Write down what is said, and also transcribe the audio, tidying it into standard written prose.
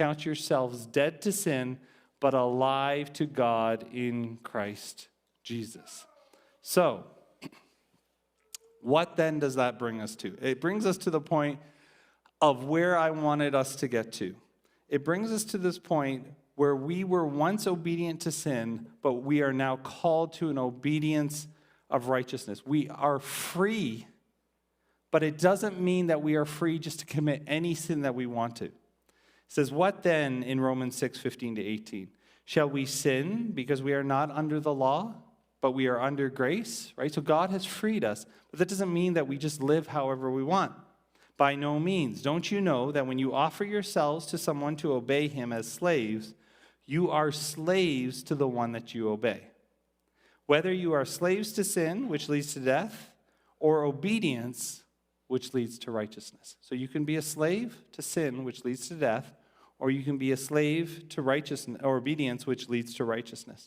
Count yourselves dead to sin, but alive to God in Christ Jesus. So, what then does that bring us to? It brings us to the point of where I wanted us to get to. It brings us to this point where we were once obedient to sin, but we are now called to an obedience of righteousness. We are free, but it doesn't mean that we are free just to commit any sin that we want to. It says, what then in Romans 6:15-18? Shall we sin because we are not under the law, but we are under grace, right? So God has freed us, but that doesn't mean that we just live however we want. By no means. Don't you know that when you offer yourselves to someone to obey him as slaves, you are slaves to the one that you obey? Whether you are slaves to sin, which leads to death, or obedience, which leads to righteousness. So you can be a slave to sin, which leads to death, or you can be a slave to righteousness or obedience, which leads to righteousness.